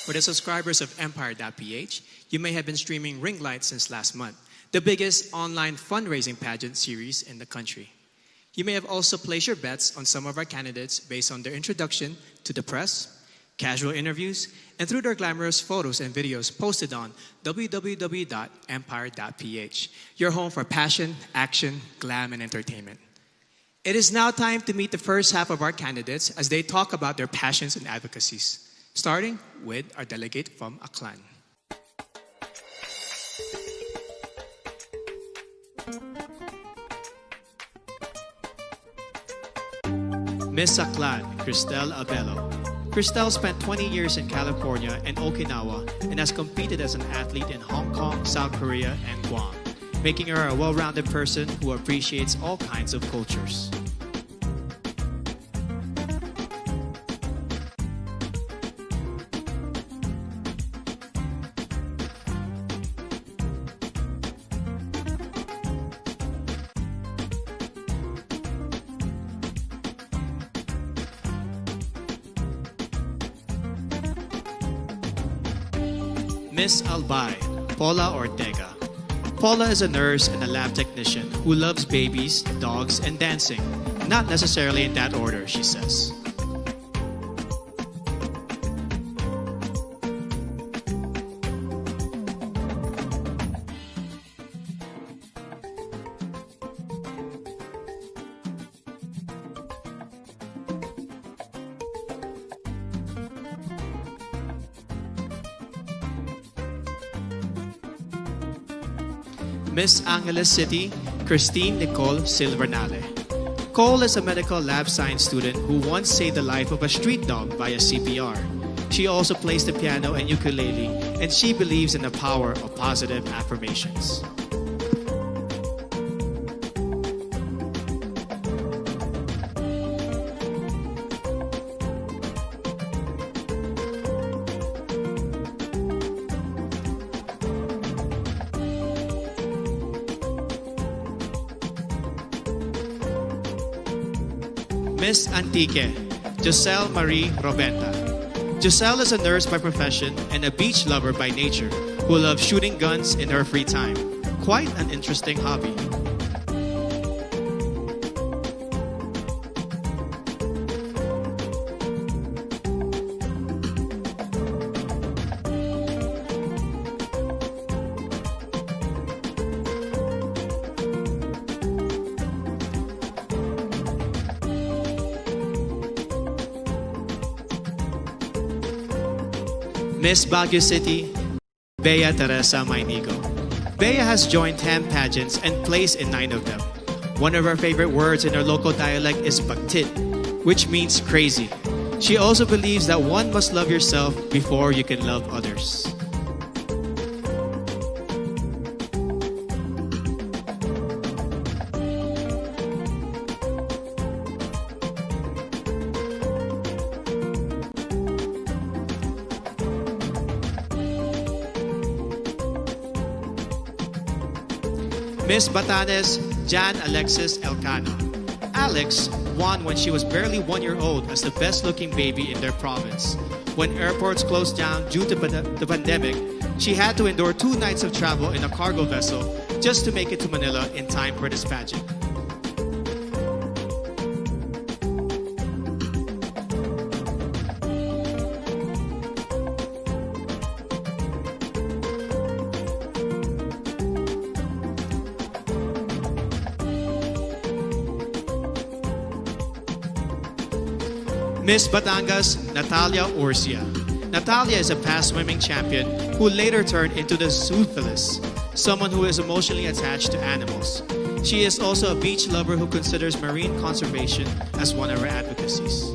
For the subscribers of Empire.ph, you may have been streaming Ring Light since last month, the biggest online fundraising pageant series in the country. You may have also placed your bets on some of our candidates based on their introduction to the press, casual interviews, and through their glamorous photos and videos posted on www.empire.ph, your home for passion, action, glam, and entertainment. It is now time to meet the first half of our candidates as they talk about their passions and advocacies, starting with our delegate from Aklan. Miss Aklan, Cristel Abello. Cristel spent 20 years in California and Okinawa and has competed as an athlete in Hong Kong, South Korea, and Guam, making her a well-rounded person who appreciates all kinds of cultures. Miss Albay, Paula Ortega. Paula is a nurse and a lab technician who loves babies, dogs, and dancing. Not necessarily in that order, she says. Miss Angeles City, Christine Nicole Silvernale. Cole is a medical lab science student who once saved the life of a street dog via CPR. She also plays the piano and ukulele, and she believes in the power of positive affirmations. Miss Antique, Giselle Marie Robenta. Giselle is a nurse by profession and a beach lover by nature who loves shooting guns in her free time. Quite an interesting hobby. Miss Baguio City, Bea Teresa Mainigo. Bea has joined 10 pageants and placed in 9 of them. One of her favorite words in her local dialect is baktit, which means crazy. She also believes that one must love yourself before you can love others. Miss Batanes, Jan Alexis Elcano. Alex won when she was barely 1 year old as the best-looking baby in their province. When airports closed down due to the pandemic, she had to endure 2 nights of travel in a cargo vessel just to make it to Manila in time for this pageant. Miss Batangas, Natalia Urcia. Natalia is a past swimming champion who later turned into the zoophilist, someone who is emotionally attached to animals. She is also a beach lover who considers marine conservation as one of her advocacies.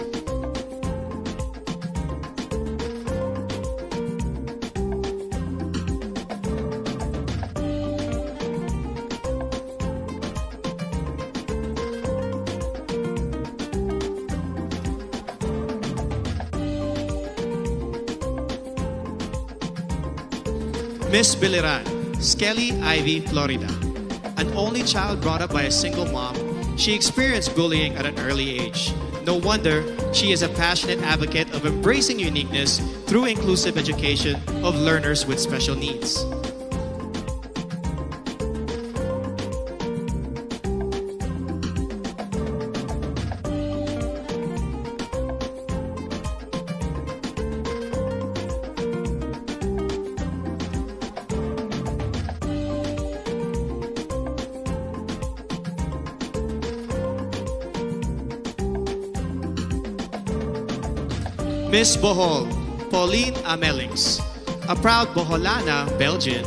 Miss Biliran, Skelly Ivy, Florida. An only child brought up by a single mom, she experienced bullying at an early age. No wonder she is a passionate advocate of embracing uniqueness through inclusive education of learners with special needs. Miss Bohol, Pauline Amelings. A proud Boholana, Belgian,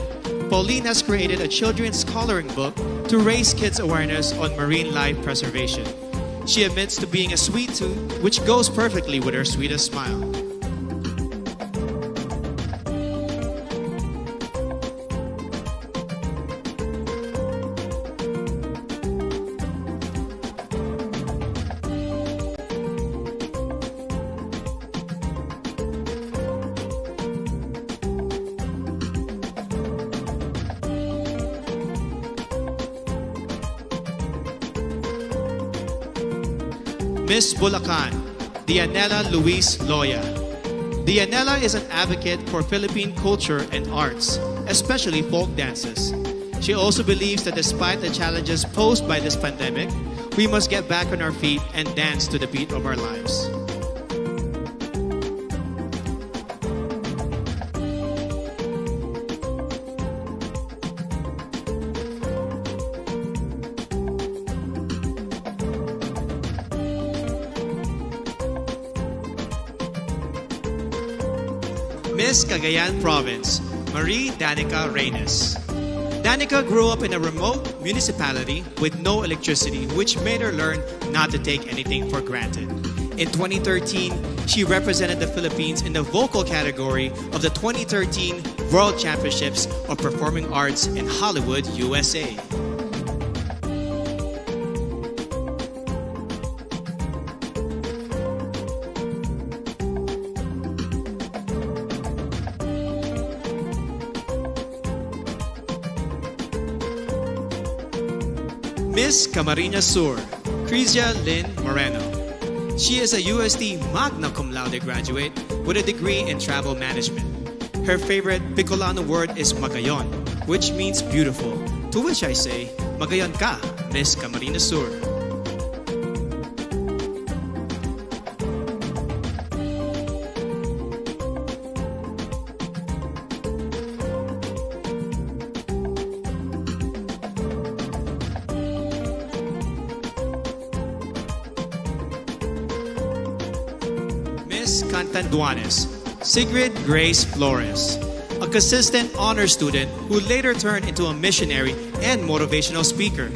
Pauline has created a children's coloring book to raise kids' awareness on marine life preservation. She admits to being a sweet tooth, which goes perfectly with her sweetest smile. Miss Bulacan, Dianela Luis Loya. Dianela is an advocate for Philippine culture and arts, especially folk dances. She also believes that despite the challenges posed by this pandemic, we must get back on our feet and dance to the beat of our lives. Miss Cagayan Province, Marie Danica Reynes. Danica grew up in a remote municipality with no electricity, which made her learn not to take anything for granted. In 2013, she represented the Philippines in the vocal category of the 2013 World Championships of Performing Arts in Hollywood, USA. Miss Camarines Sur, Crizia Lynn Moreno. She is a UST Magna Cum Laude graduate with a degree in travel management. Her favorite Bicolano word is magayon, which means beautiful, to which I say, magayon ka, Miss Camarines Sur. Miss Cantanduanes, Sigrid Grace Flores, a consistent honor student who later turned into a missionary and motivational speaker.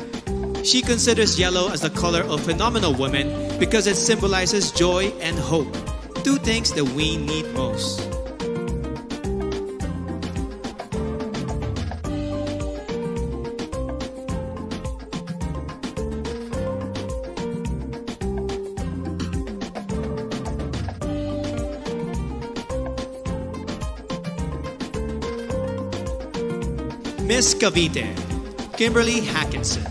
She considers yellow as the color of phenomenal women because it symbolizes joy and hope, two things that we need most. Miss Cavite, Kimberly Hackinson,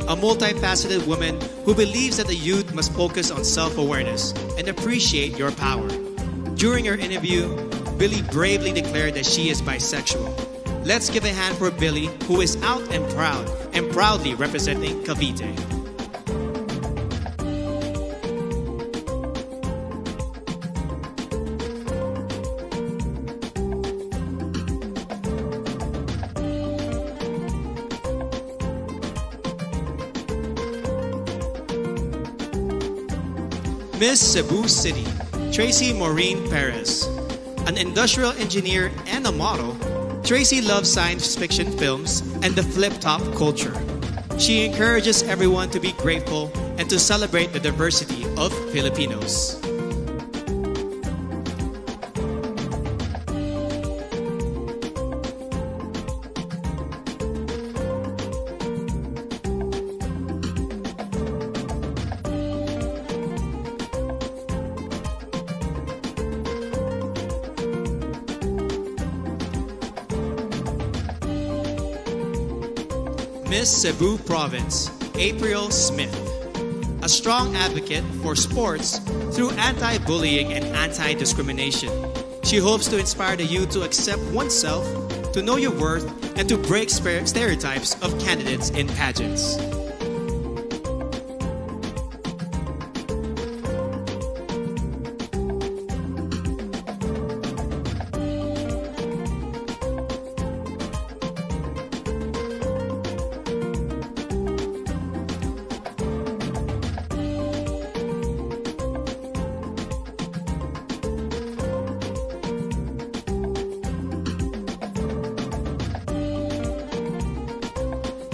a multifaceted woman who believes that the youth must focus on self-awareness and appreciate your power. During her interview, Billy bravely declared that she is bisexual. Let's give a hand for Billy, who is out and proudly representing Cavite. Miss Cebu City, Tracy Maureen Perez. An industrial engineer and a model, Tracy loves science fiction films and the flip-top culture. She encourages everyone to be grateful and to celebrate the diversity of Filipinos. Miss Cebu Province, April Smith. A a strong advocate for sports through anti-bullying and anti-discrimination. She hopes to inspire the youth to accept oneself, to know your worth, and to break stereotypes of candidates in pageants.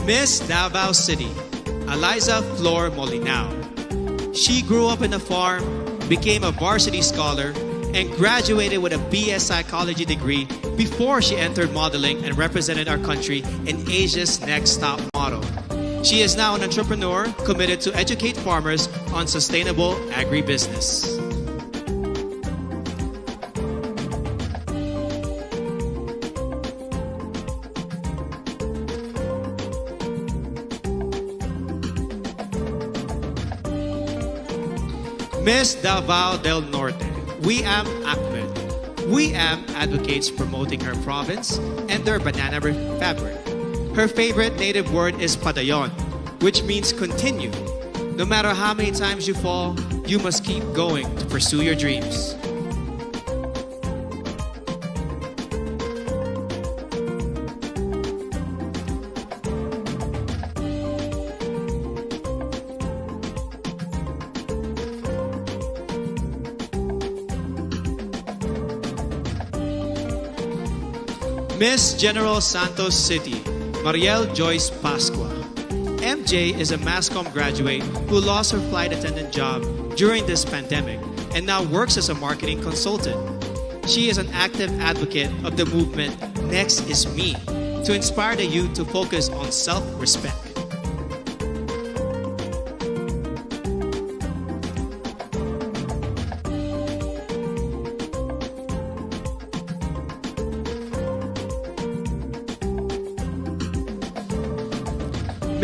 Miss Davao City, Eliza Flor Molinao. She grew up in a farm, became a varsity scholar, and graduated with a BS Psychology degree before she entered modeling and represented our country in Asia's Next Top Model. She is now an entrepreneur committed to educate farmers on sustainable agribusiness. Miss Davao del Norte, Wiam Ahmed. Wiam advocates promoting her province and their banana fabric. Her favorite native word is padayon, which means continue. No matter how many times you fall, you must keep going to pursue your dreams. Miss General Santos City, Mariel Joyce Pascua. MJ is a MASCOM graduate who lost her flight attendant job during this pandemic and now works as a marketing consultant. She is an active advocate of the movement Next is Me to inspire the youth to focus on self-respect.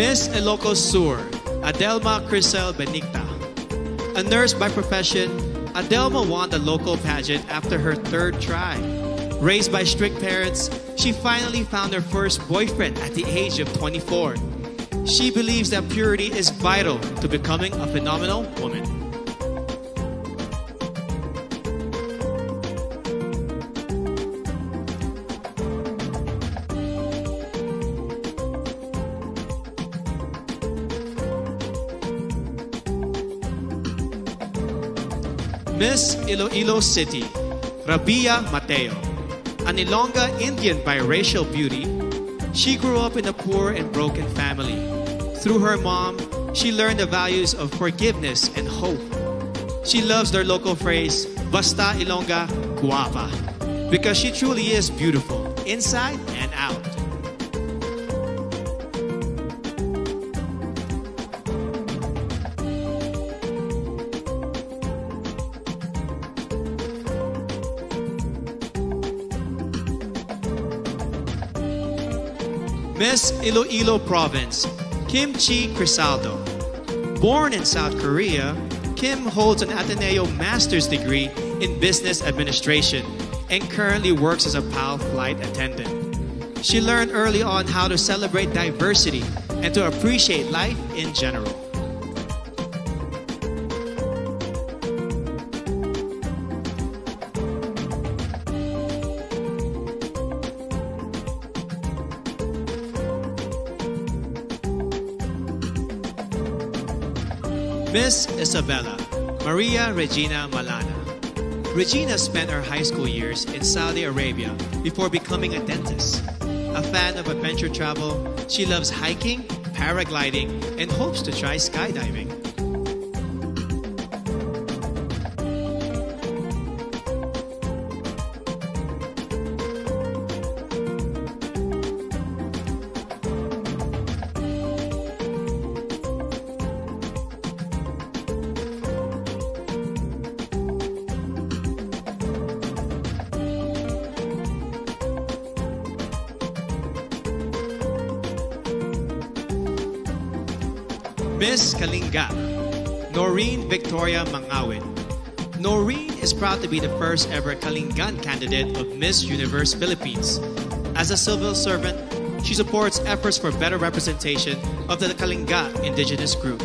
Miss Ilocos Sur, Adelma Crisel Benigta. A nurse by profession, Adelma won the local pageant after her third try. Raised by strict parents, she finally found her first boyfriend at the age of 24. She believes that purity is vital to becoming a phenomenal woman. Miss Iloilo City, Rabia Mateo. An Ilongga Indian biracial beauty, she grew up in a poor and broken family. Through her mom, she learned the values of forgiveness and hope. She loves their local phrase, Basta Ilongga, guapa, because she truly is beautiful, inside and out. Miss Iloilo Province, Kim Chi Crisaldo. Born in South Korea, Kim holds an Ateneo Master's degree in Business Administration and currently works as a PAL flight attendant. She learned early on how to celebrate diversity and to appreciate life in general. Miss Isabella, Maria Regina Malana. Regina spent her high school years in Saudi Arabia before becoming a dentist. A fan of adventure travel, she loves hiking, paragliding, and hopes to try skydiving. Miss Kalinga, Noreen Victoria Mangawit. Noreen is proud to be the first ever Kalingan candidate of Miss Universe Philippines. As a civil servant, she supports efforts for better representation of the Kalinga indigenous group.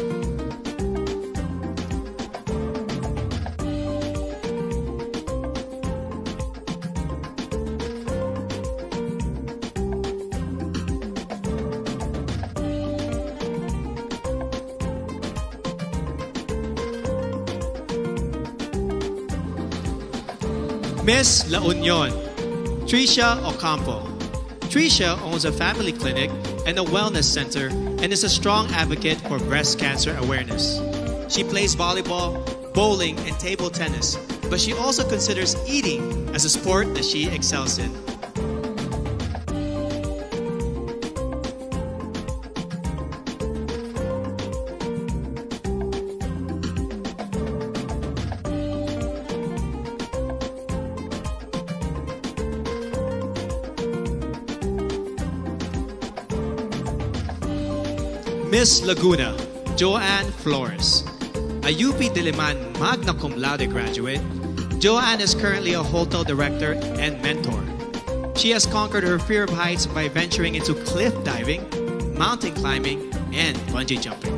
Miss La Union, Tricia Ocampo. Tricia owns a family clinic and a wellness center and is a strong advocate for breast cancer awareness. She plays volleyball, bowling, and table tennis, but she also considers eating as a sport that she excels in. Miss Laguna, Joanne Flores. A UP Diliman magna cum laude graduate, Joanne is currently a hotel director and mentor. She has conquered her fear of heights by venturing into cliff diving, mountain climbing, and bungee jumping.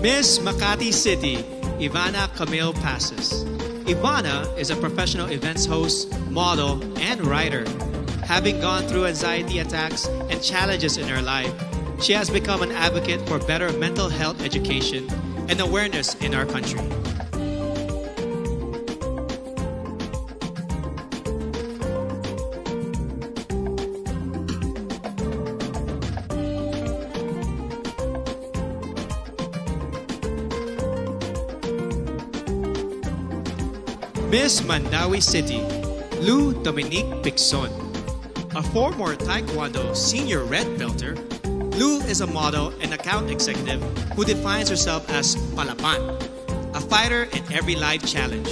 Miss Makati City, Ivana Camille Passes. Ivana is a professional events host, model, and writer. Having gone through anxiety attacks and challenges in her life, she has become an advocate for better mental health education and awareness in our country. Miss Mandawi City, Lou Dominique Pixon. A former Taekwondo senior red belter, Lou is a model and account executive who defines herself as Palapan, a fighter in every life challenge.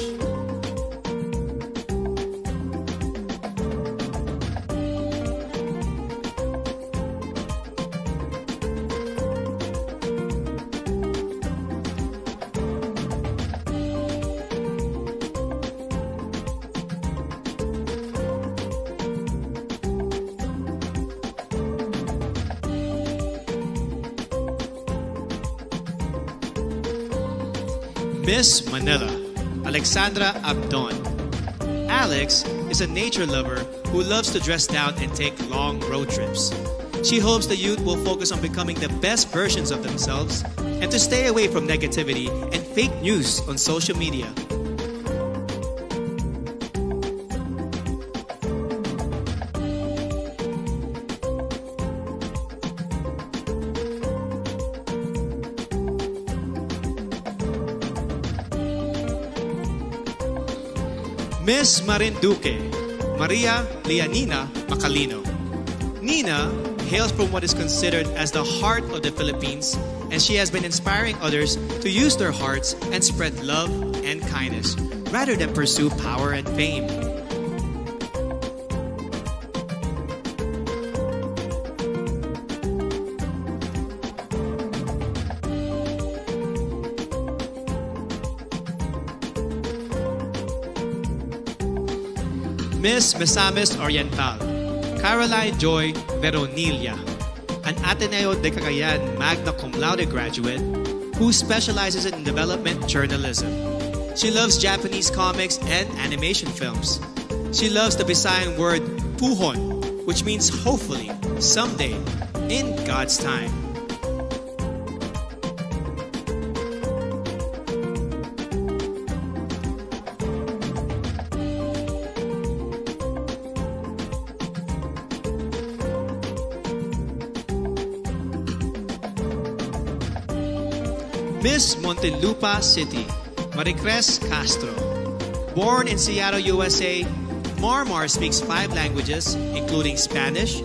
Miss Manila, Alexandra Abdon. Alex is a nature lover who loves to dress down and take long road trips. She hopes the youth will focus on becoming the best versions of themselves and to stay away from negativity and fake news on social media. Miss Marinduque, Maria Leonina Macalino. Nina hails from what is considered as the heart of the Philippines, and she has been inspiring others to use their hearts and spread love and kindness rather than pursue power and fame. Miss Misamis Oriental, Caroline Joy Veronilla, an Ateneo de Cagayan magna cum laude graduate who specializes in development journalism. She loves Japanese comics and animation films. She loves the Visayan word puhon, which means hopefully, someday, in God's time. Miss Montelupa City, Maricres Castro. Born in Seattle, USA, Marmar speaks 5 languages, including Spanish,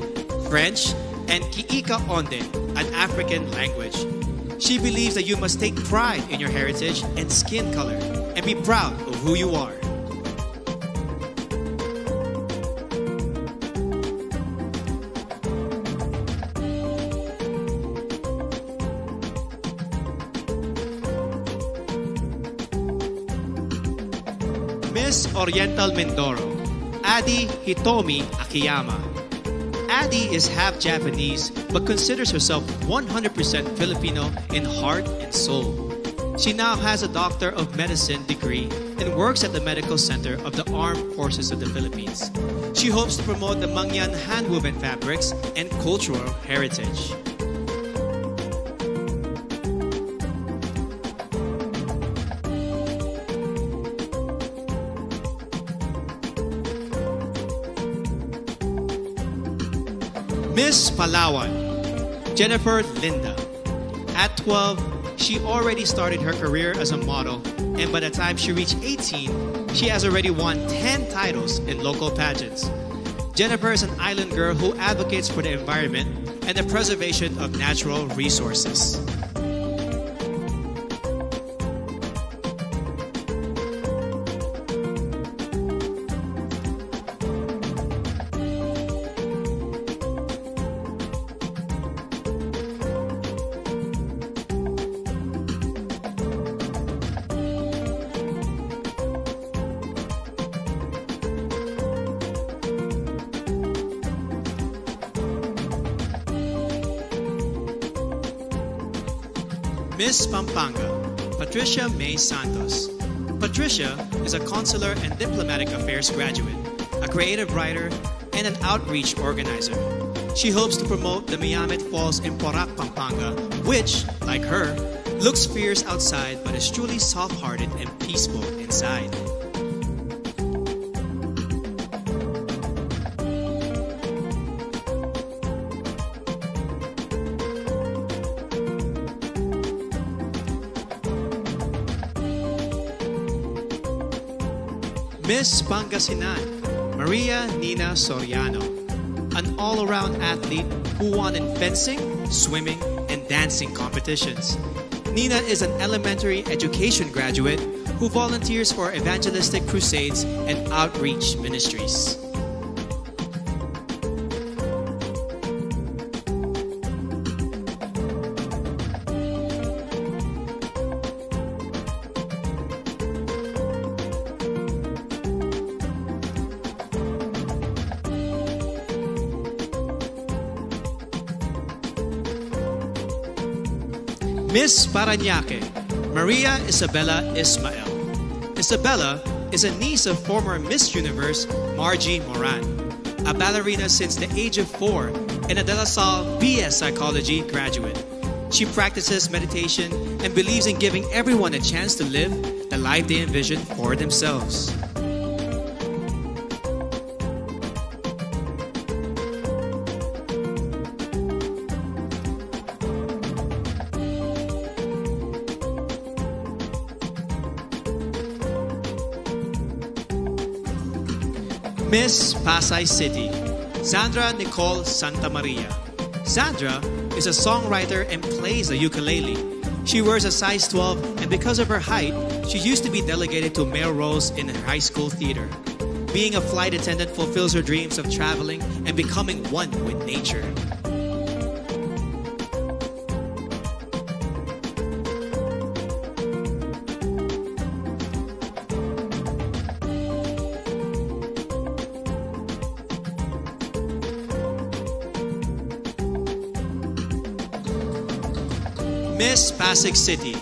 French, and Kiika Onde, an African language. She believes that you must take pride in your heritage and skin color and be proud of who you are. Miss Oriental Mindoro, Adi Hitomi Akiyama. Adi is half Japanese but considers herself 100% Filipino in heart and soul. She now has a Doctor of Medicine degree and works at the Medical Center of the Armed Forces of the Philippines. She hopes to promote the Mangyan handwoven fabrics and cultural heritage. Miss Palawan, Jennifer Linda. At 12, she already started her career as a model, and by the time she reached 18, she has already won 10 titles in local pageants. Jennifer is an island girl who advocates for the environment and the preservation of natural resources. Miss Pampanga, Patricia May Santos. Patricia is a consular and diplomatic affairs graduate, a creative writer, and an outreach organizer. She hopes to promote the Miyamet Falls in Porac, Pampanga, which, like her, looks fierce outside but is truly soft-hearted and peaceful inside. Miss Pangasinan, Maria Nina Soriano, an all-around athlete who won in fencing, swimming, and dancing competitions. Nina is an elementary education graduate who volunteers for evangelistic crusades and outreach ministries. Miss Parañaque, Maria Isabella Ismael. Isabella is a niece of former Miss Universe Margie Moran, a ballerina since the age of 4 and a De La Salle BS Psychology graduate. She practices meditation and believes in giving everyone a chance to live the life they envision for themselves. Miss Pasay City, Sandra Nicole Santa Maria. Sandra is a songwriter and plays the ukulele. She wears a size 12, and because of her height, she used to be delegated to male roles in high school theater. Being a flight attendant fulfills her dreams of traveling and becoming one with nature. Miss Pasig City,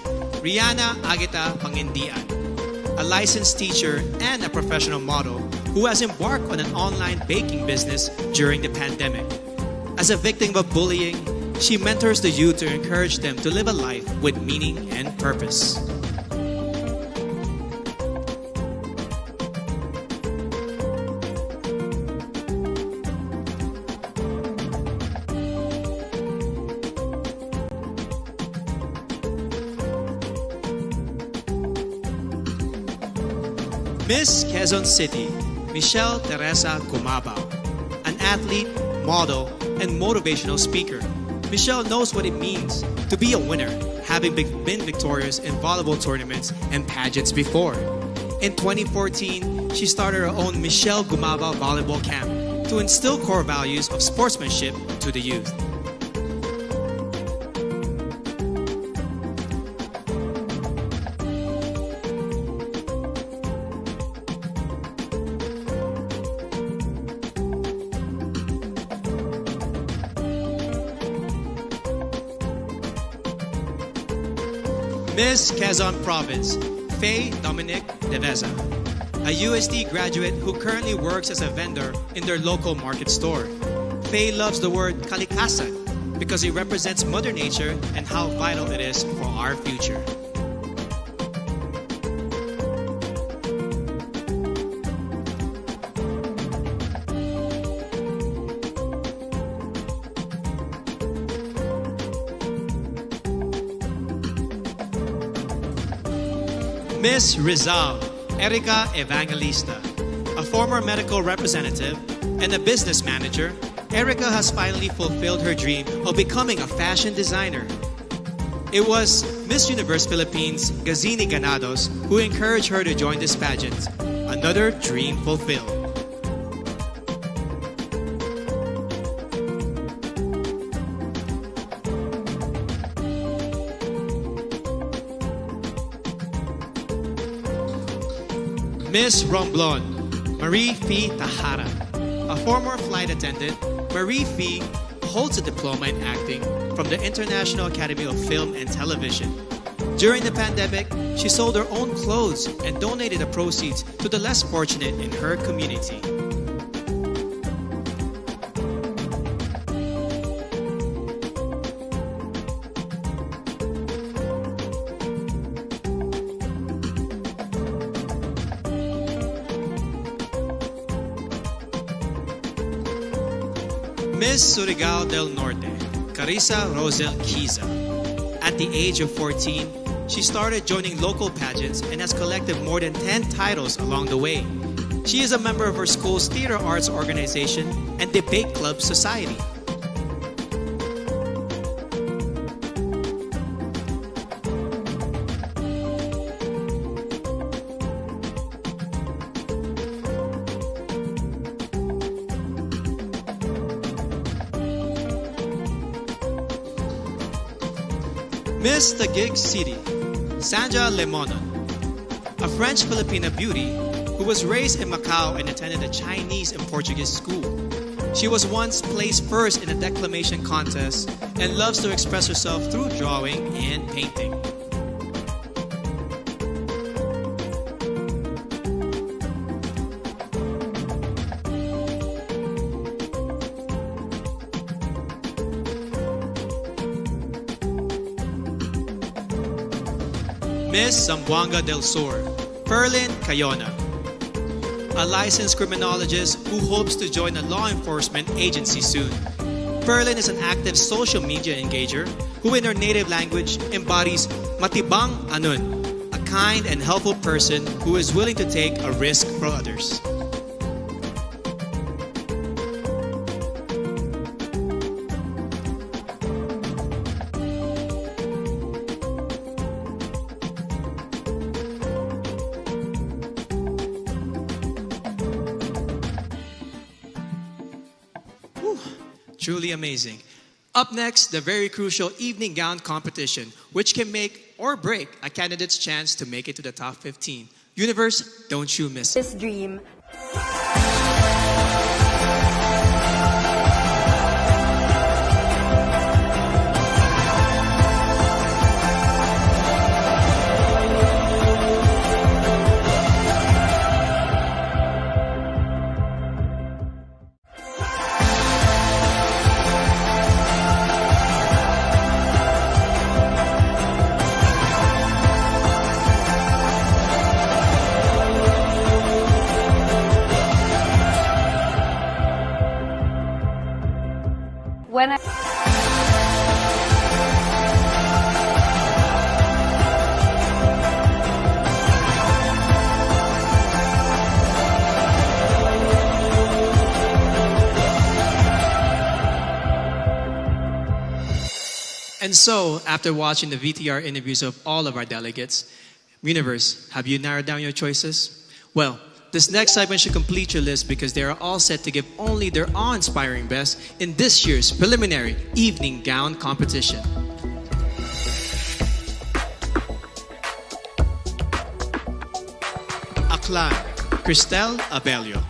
Rihanna Agita Pangindian, a licensed teacher and a professional model who has embarked on an online baking business during the pandemic. As a victim of bullying, she mentors the youth to encourage them to live a life with meaning and purpose. Miss Quezon City, Michelle Teresa Kumabao, an athlete, model, and motivational speaker. Michelle knows what it means to be a winner, having been victorious in volleyball tournaments and pageants before. In 2014, she started her own Michelle Gumaba Volleyball Camp to instill core values of sportsmanship to the youth. Miss Quezon Province, Faye Dominic Deveza, a USD graduate who currently works as a vendor in their local market store. Faye loves the word kalikasan because it represents Mother Nature and how vital it is for our future. Miss Rizal, Erica Evangelista, a former medical representative and a business manager, Erica has finally fulfilled her dream of becoming a fashion designer. It was Miss Universe Philippines Gazini Ganados who encouraged her to join this pageant. Another dream fulfilled. Miss Romblon, Marie Fee Tahara. A former flight attendant, Marie Fee holds a diploma in acting from the International Academy of Film and Television. During the pandemic, she sold her own clothes and donated the proceeds to the less fortunate in her community. Miss Surigao del Norte, Carissa Rosel Kiza. At the age of 14, she started joining local pageants and has collected more than 10 titles along the way. She is a member of her school's theater arts organization and debate club society. Miss Taguig City, Sandra Lemonon, a French-Filipina beauty who was raised in Macau and attended a Chinese and Portuguese school. She was once placed first in a declamation contest and loves to express herself through drawing and painting. Miss Zamboanga del Sur, Perlin Cayona, a licensed criminologist who hopes to join a law enforcement agency soon. Perlin is an active social media engager who in her native language embodies matibang anun, a kind and helpful person who is willing to take a risk for others. Truly amazing. Up next, the very crucial evening gown competition, which can make or break a candidate's chance to make it to the top 15. Universe, don't you miss it. This dream. When I And so, after watching the VTR interviews of all of our delegates, Universe, have you narrowed down your choices? Well, this next segment should complete your list because they are all set to give only their awe-inspiring best in this year's preliminary evening gown competition. Aklan, Cristel Abelio.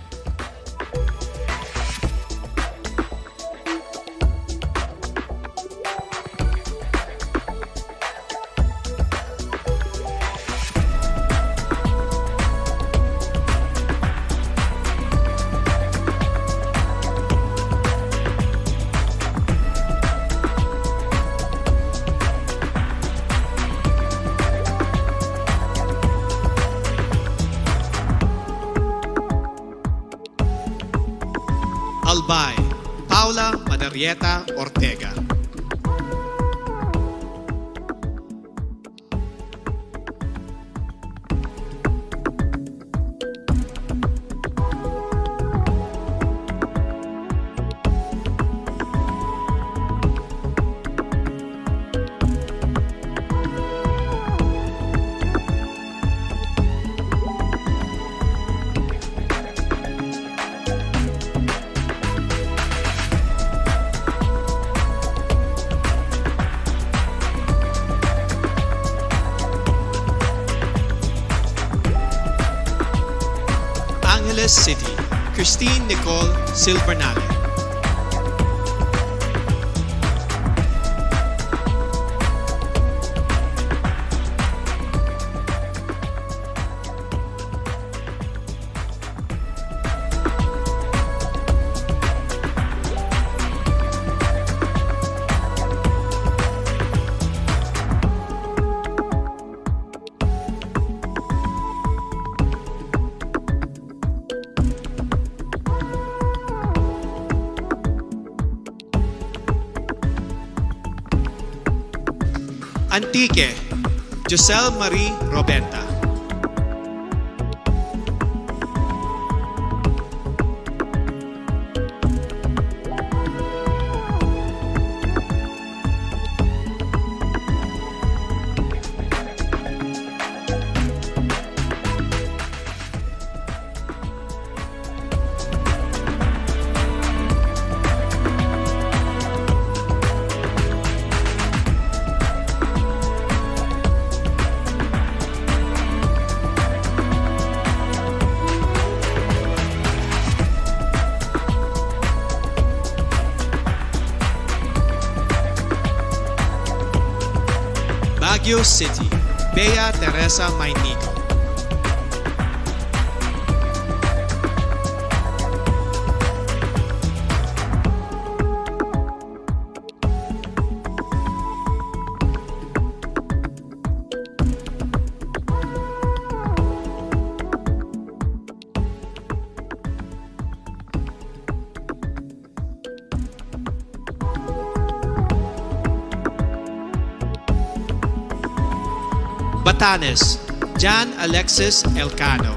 Albay, Paula Madarieta Ortega. Angeles City, Christine Nicole Silvernale. Antique, Giselle Marie Robenta. Baguio City, Bea Teresa Mainico. Batanes, Jan Alexis Elcano.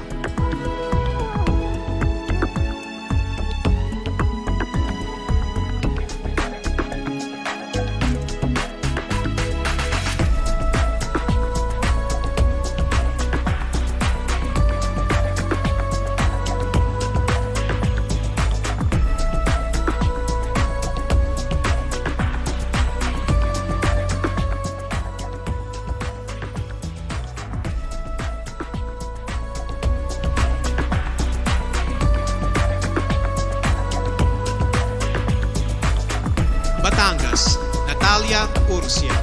Batangas, Natalia Urcia.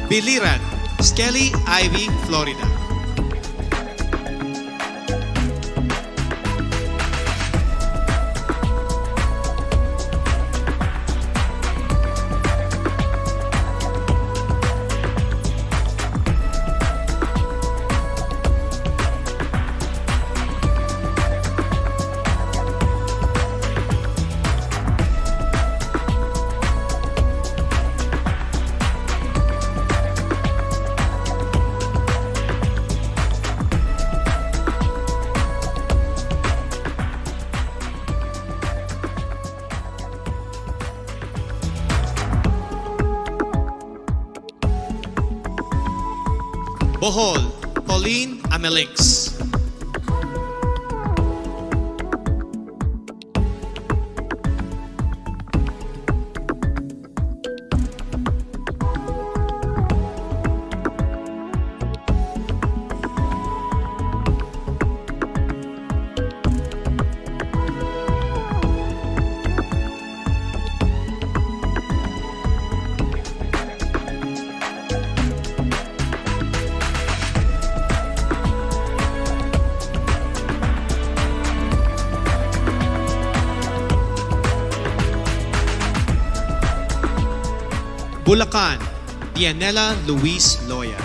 Biliran, Skelly Ivy, Florida. Bohol, Pauline Amelinx. Bulacan, Dianela Luis Loya.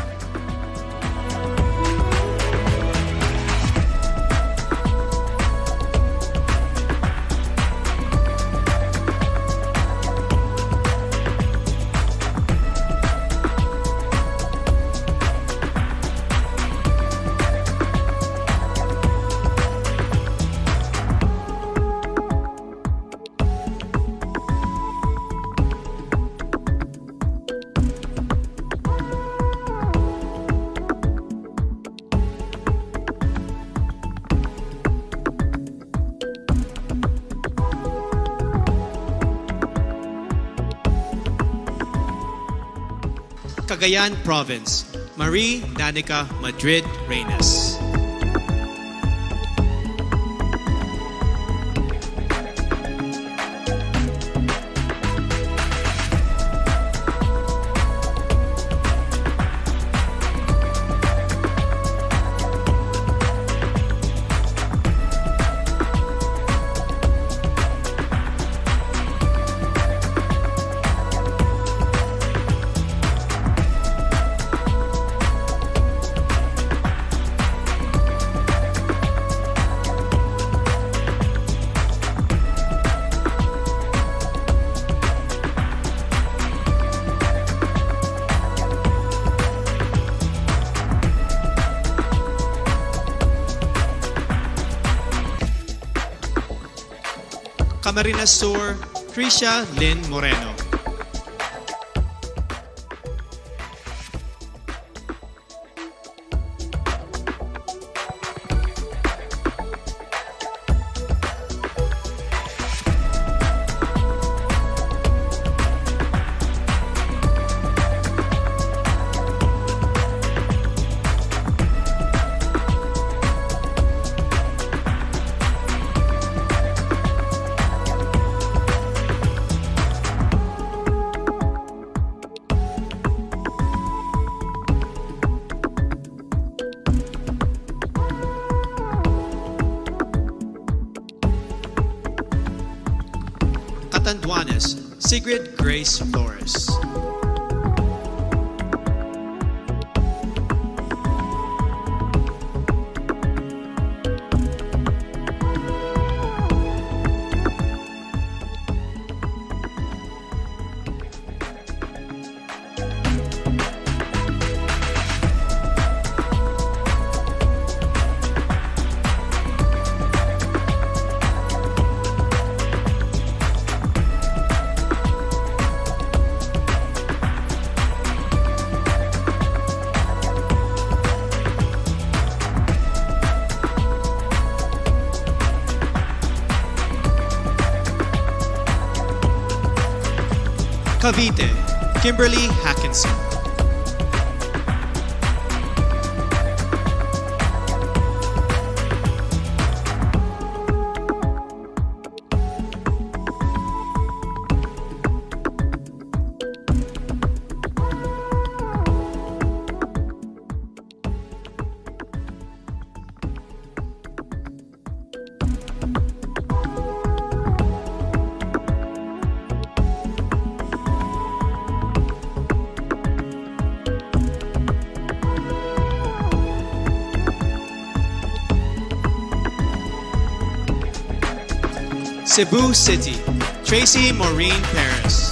Cagayan Province, Marie Danica Madrid Reynes. Camarines Sur, Tricia Lynn Moreno. Catanduanes, Sigrid Grace Flores. Cavite, Kimberly Hackinson. Cebu City, Tracy Maureen Paris.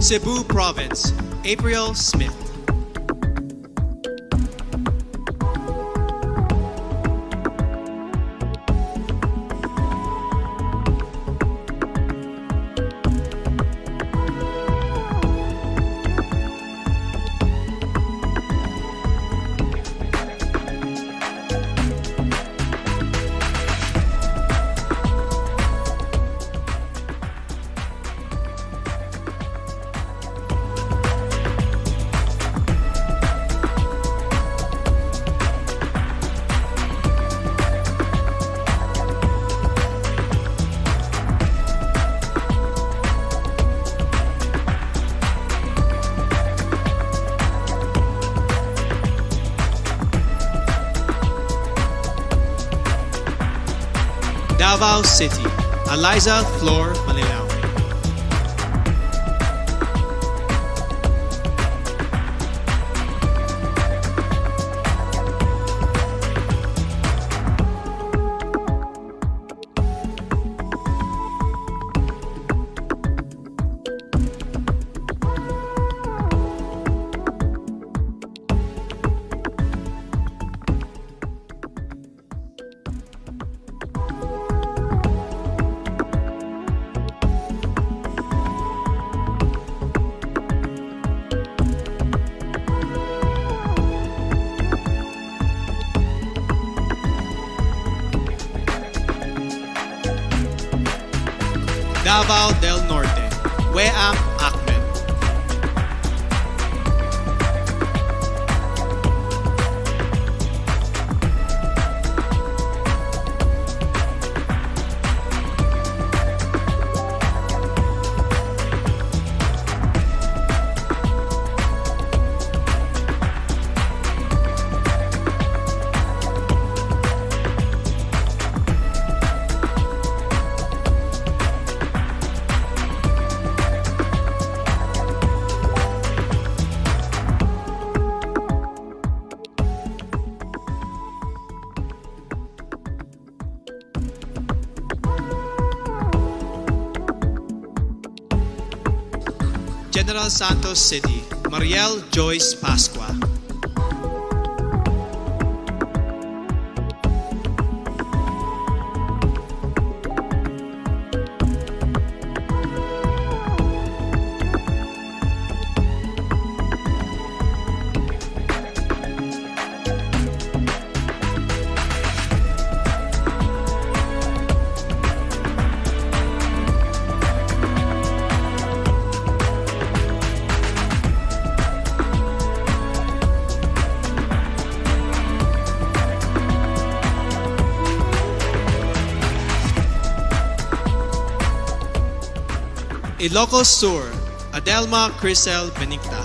Cebu Province, April Smith. Davao City, Eliza Flor Manilao. Davao del Norte, Weam Ahmed. General Santos City, Mariel Joyce Pascua. Ilocos Sur, Adelma Crisel Benicta.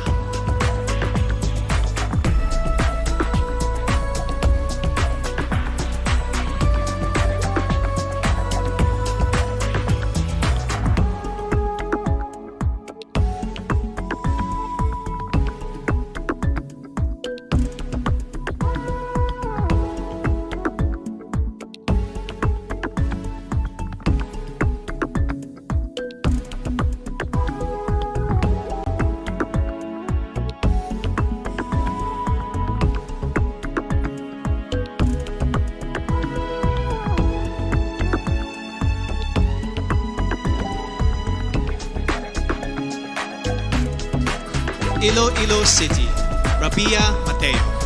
Iloilo City, Rabia Mateo.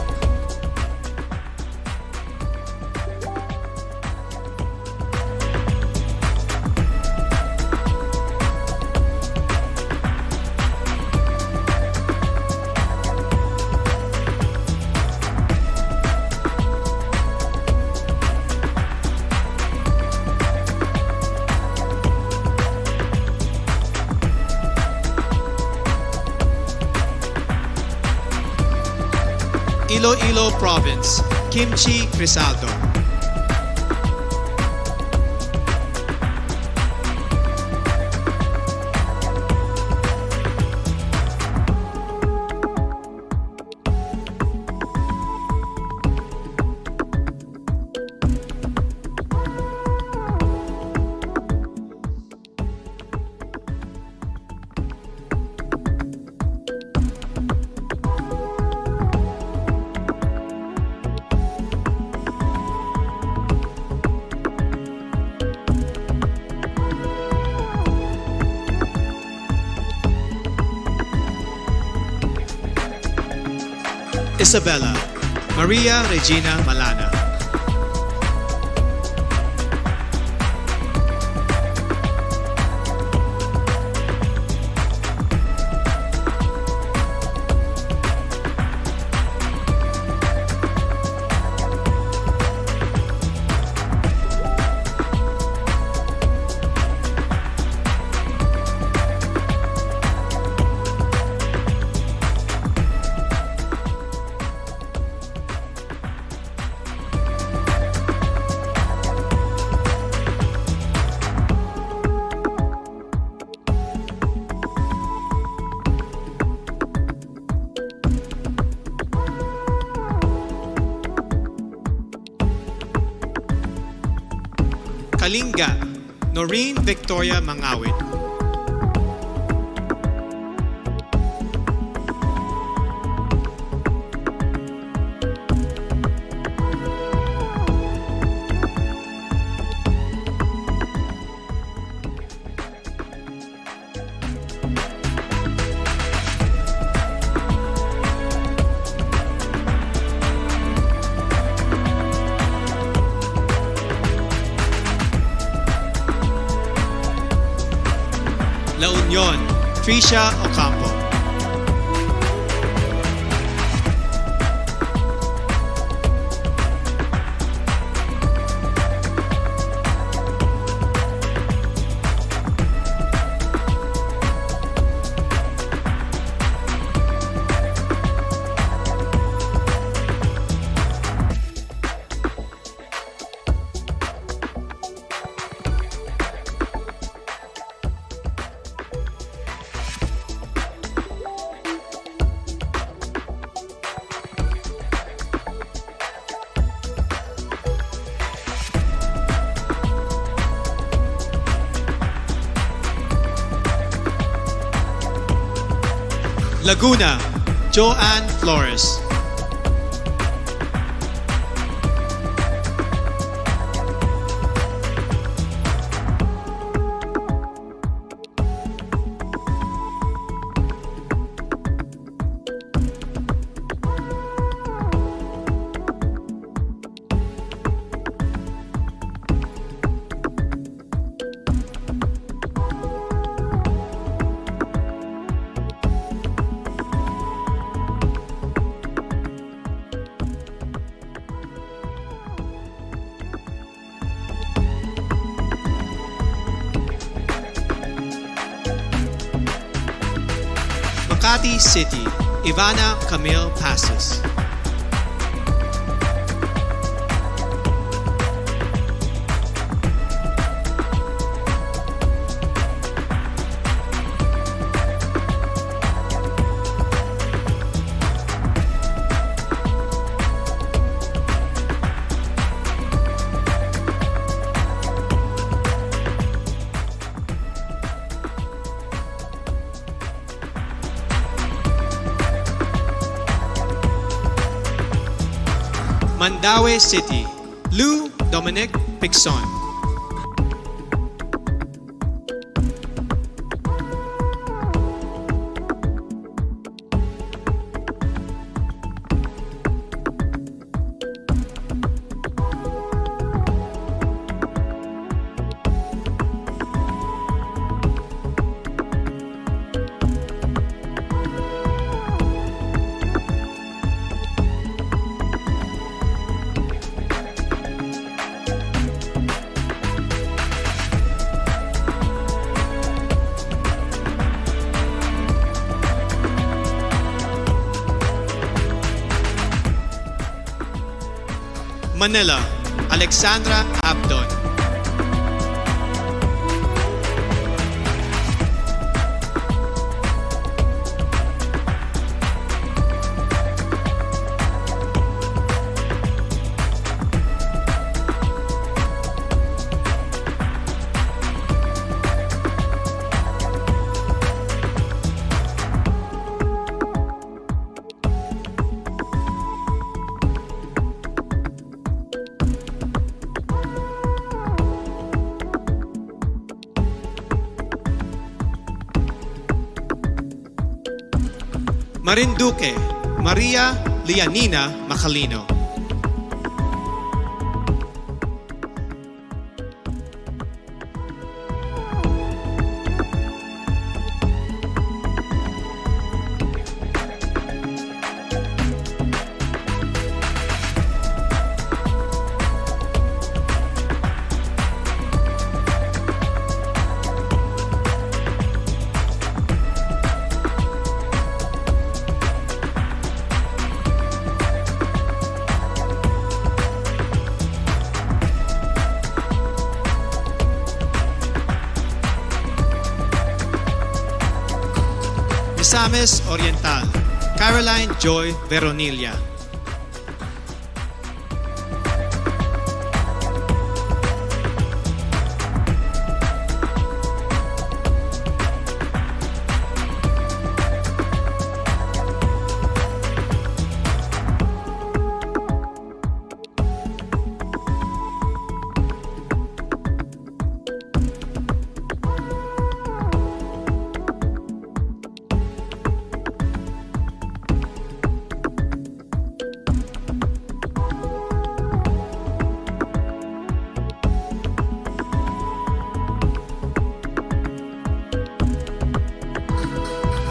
Iloilo Province, Kimchi Crisaldo. Isabela Maria Regina Malana. Kalinga Noreen Victoria Mangawit. La Union, Tricia Ocampo. Laguna, Joanne Flores. Makati City, Ivana Camille Pastos. Mandaue City, Lou Dominic Pixon. Manila, Alexandra Abdon. Marinduque, Maria Lianina Macalino. Misamis Oriental, Caroline Joy Veronilla.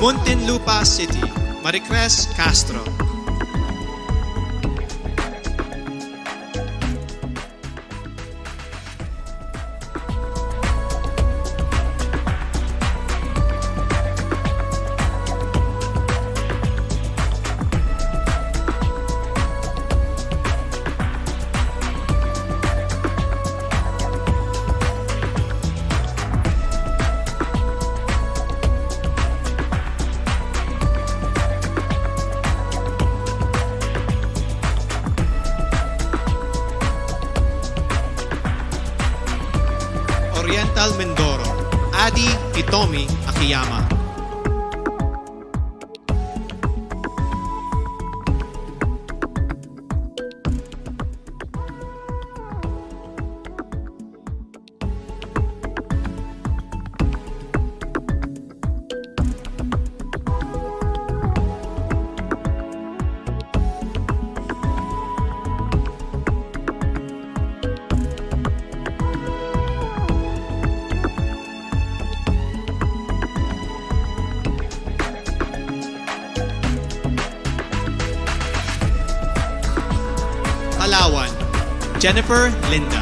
Muntinlupa City, Maricres Castro. Oriental Mindoro, Adi Hitomi Akiyama. Palawan, Jennifer Linda.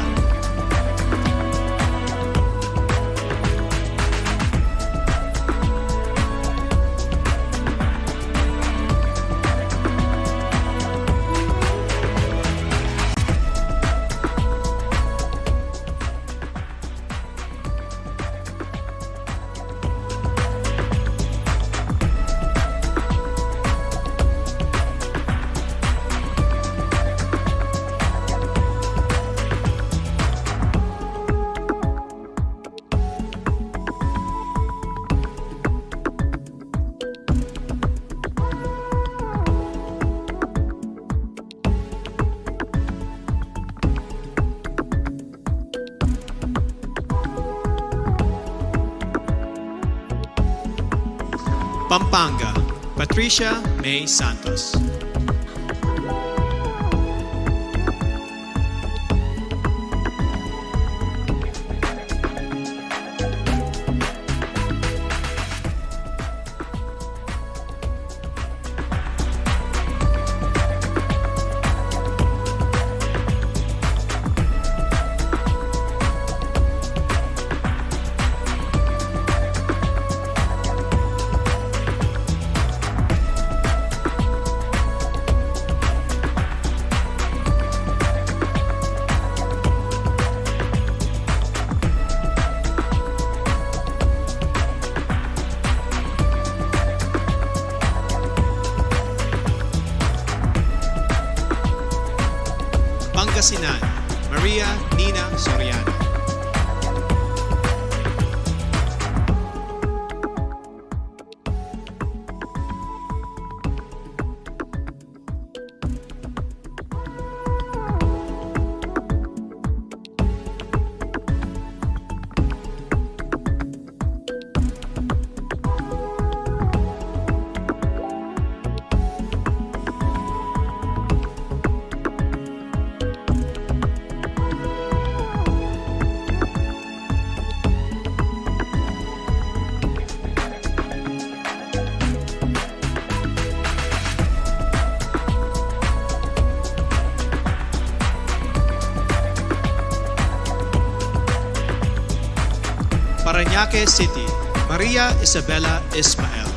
Pampanga, Patricia May Santos. Pangasinan, Maria Nina Soriano. Paranaque City, Maria Isabella Ismael.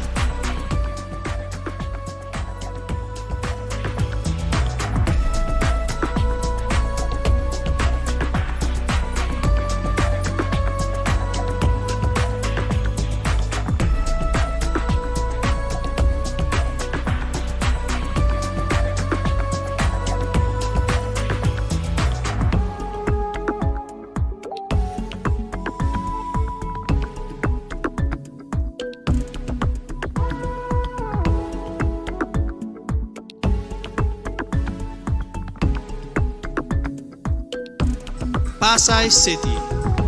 Pasay City,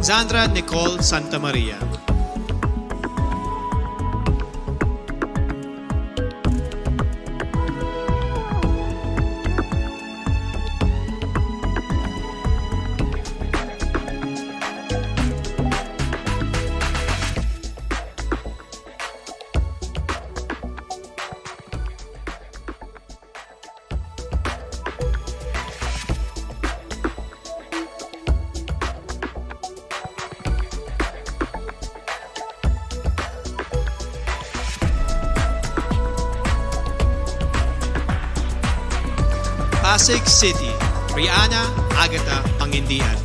Zandra Nicole Santa Maria. Pasig City, Rihanna Agata Pangindian.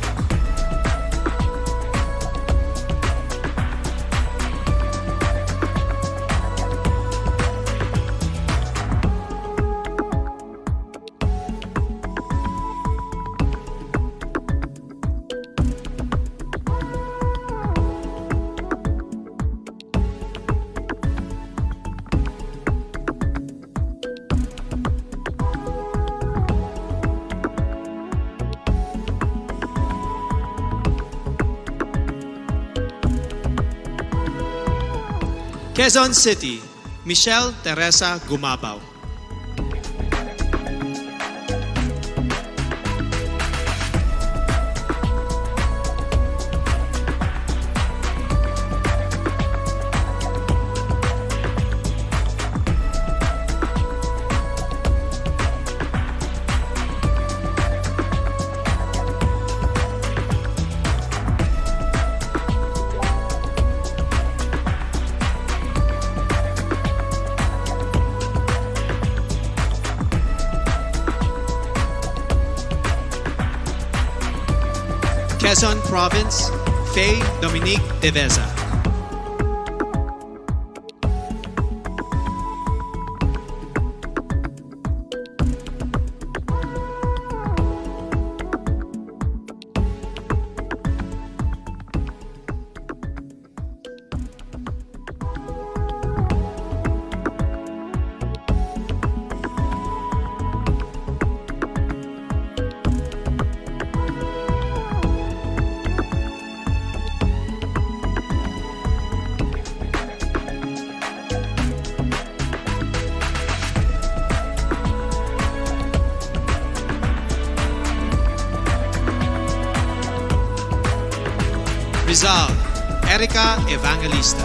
Quezon City, Michelle Teresa Gumabaw. Quezon Province, Faye Dominique Deveza. Rizal, Erica Evangelista.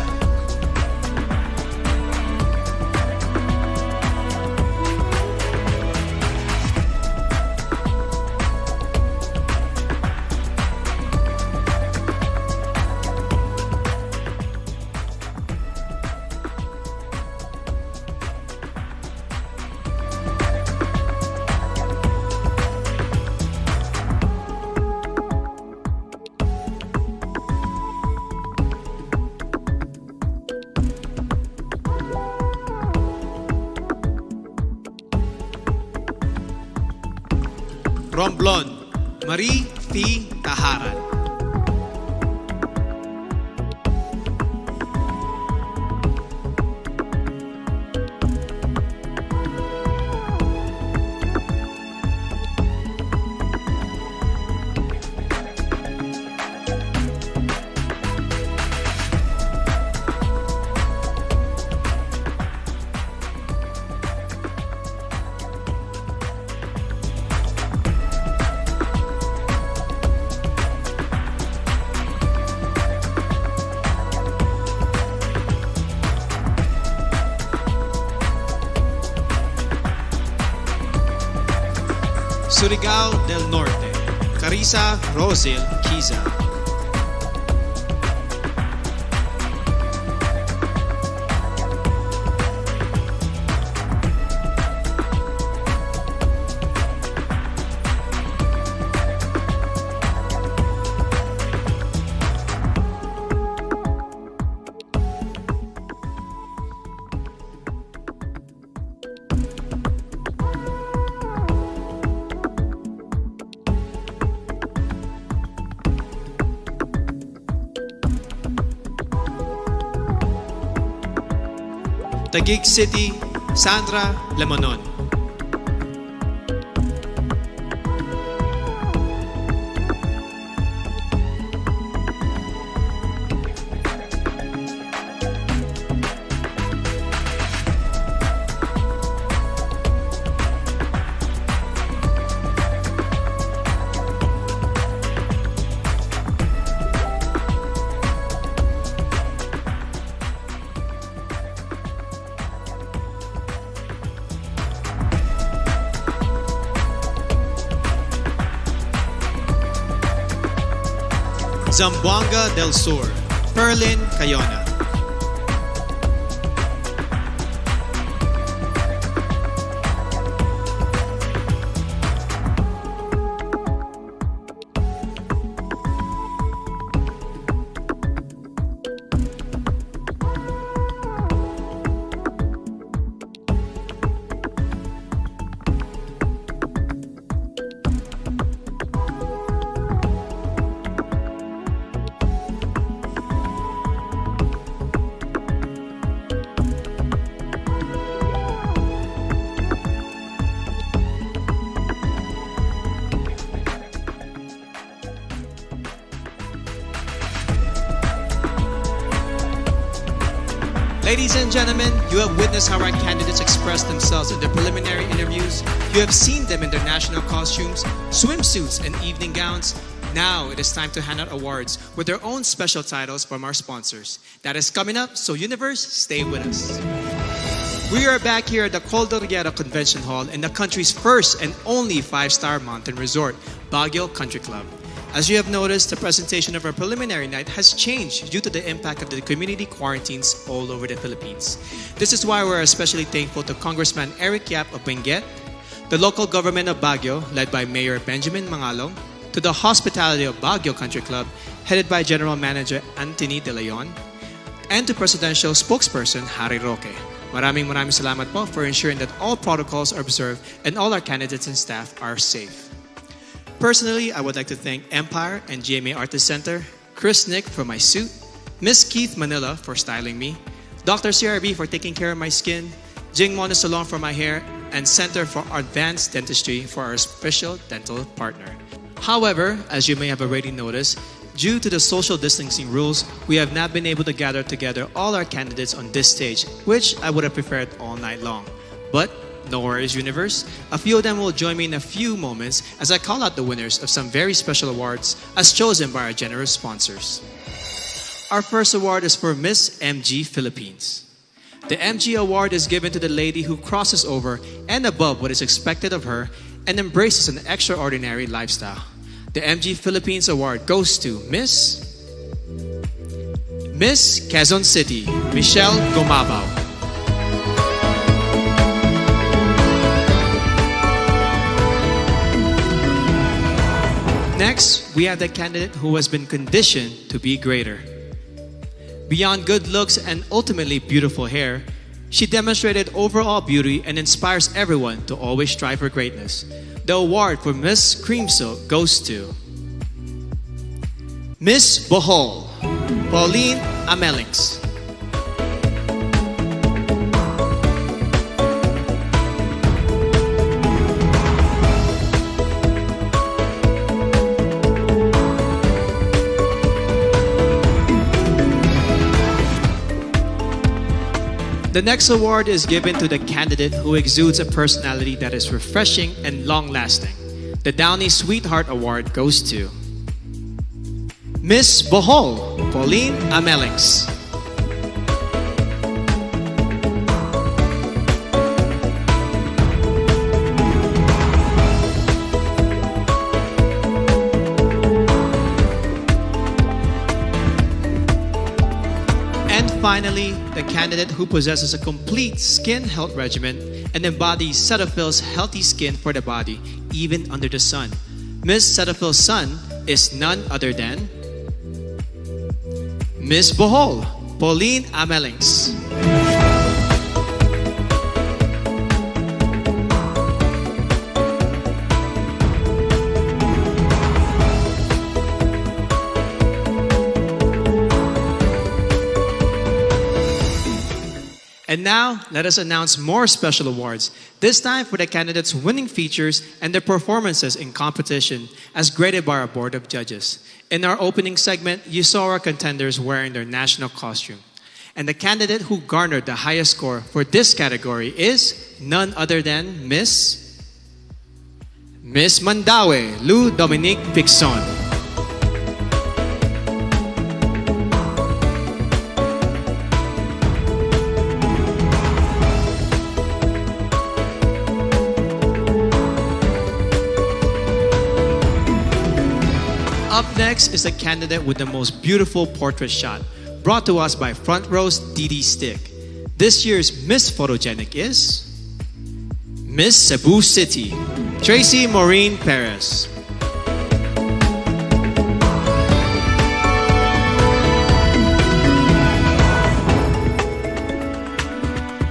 Romblon, Marie T. Taharan. Surigao del Norte, Carissa Rosil Kiza. Taguig City, Sandra Lemonon. Zamboanga del Sur, Perlin Cayona. Ladies and gentlemen, you have witnessed how our candidates expressed themselves in their preliminary interviews. You have seen them in their national costumes, swimsuits, and evening gowns. Now it is time to hand out awards with their own special titles from our sponsors. That is coming up, so Universe, stay with us. We are back here at the Cordillera Convention Hall in the country's first and only 5-star mountain resort, Baguio Country Club. As you have noticed, the presentation of our preliminary night has changed due to the impact of the community quarantines all over the Philippines. This is why we're especially thankful to Congressman Eric Yap of Benguet, the local government of Baguio, led by Mayor Benjamin Mangalong, to the hospitality of Baguio Country Club, headed by General Manager Anthony De Leon, and to Presidential Spokesperson Harry Roque. Maraming salamat po for ensuring that all protocols are observed and all our candidates and staff are safe. Personally, I would like to thank Empire and GMA Artist Center, Chris Nick for my suit, Miss Keith Manila for styling me, Dr. CRB for taking care of my skin, Jing Mona Salon for my hair, and Center for Advanced Dentistry for our special dental partner. However, as you may have already noticed, due to the social distancing rules, we have not been able to gather together all our candidates on this stage, which I would have preferred all night long. But no worries, Universe. A few of them will join me in a few moments as I call out the winners of some very special awards as chosen by our generous sponsors. Our first award is for Miss MG Philippines. The MG Award is given to the lady who crosses over and above what is expected of her and embraces an extraordinary lifestyle. The MG Philippines Award goes to Miss Quezon City, Michelle Gomabao. Next, we have the candidate who has been conditioned to be greater. Beyond good looks and ultimately beautiful hair, she demonstrated overall beauty and inspires everyone to always strive for greatness. The award for Miss Cream Silk goes to Miss Bohol, Pauline Amelix. The next award is given to the candidate who exudes a personality that is refreshing and long-lasting. The Downey Sweetheart Award goes to Miss Bohol, Pauline Amelix. Finally, the candidate who possesses a complete skin health regimen and embodies Cetaphil's healthy skin for the body, even under the sun. Miss Cetaphil's son is none other than Miss Bohol, Pauline Amelix. And now, let us announce more special awards, this time for the candidates' winning features and their performances in competition as graded by our board of judges. In our opening segment, you saw our contenders wearing their national costume. And the candidate who garnered the highest score for this category is none other than Miss Mandaue, Lou Dominique Pixon. Up next is the candidate with the most beautiful portrait shot, brought to us by Front Row's Didi Stick. This year's Miss Photogenic is Miss Cebu City, Tracy Maureen Perez.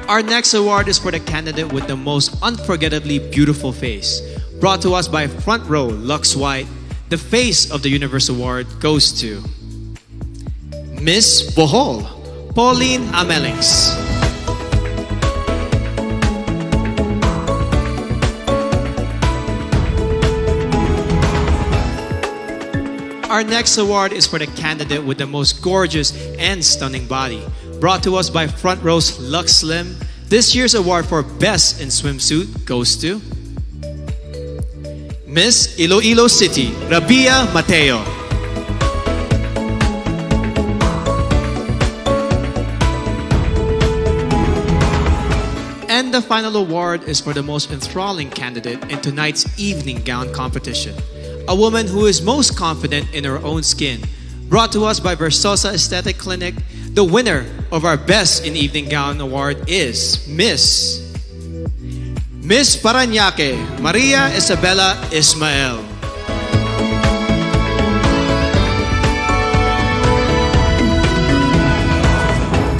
Our next award is for the candidate with the most unforgettably beautiful face, brought to us by Front Row Lux White. The Face of the Universe Award goes to Miss Bohol, Pauline Amelix. Our next award is for the candidate with the most gorgeous and stunning body, brought to us by Front Row's Lux Slim. This year's award for Best in Swimsuit goes to Miss Iloilo City, Rabia Mateo. And the final award is for the most enthralling candidate in tonight's evening gown competition. A woman who is most confident in her own skin. Brought to us by Versosa Aesthetic Clinic, the winner of our Best in Evening Gown Award is Miss Parañaque, Maria Isabella Ismael.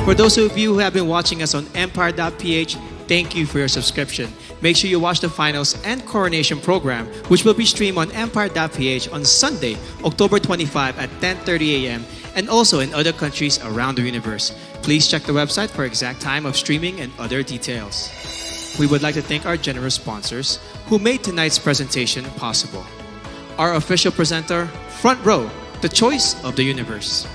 For those of you who have been watching us on Empire.ph, thank you for your subscription. Make sure you watch the finals and coronation program, which will be streamed on Empire.ph on Sunday, October 25 at 10:30 a.m. and also in other countries around the universe. Please check the website for exact time of streaming and other details. We would like to thank our generous sponsors who made tonight's presentation possible. Our official presenter, Front Row, the choice of the universe.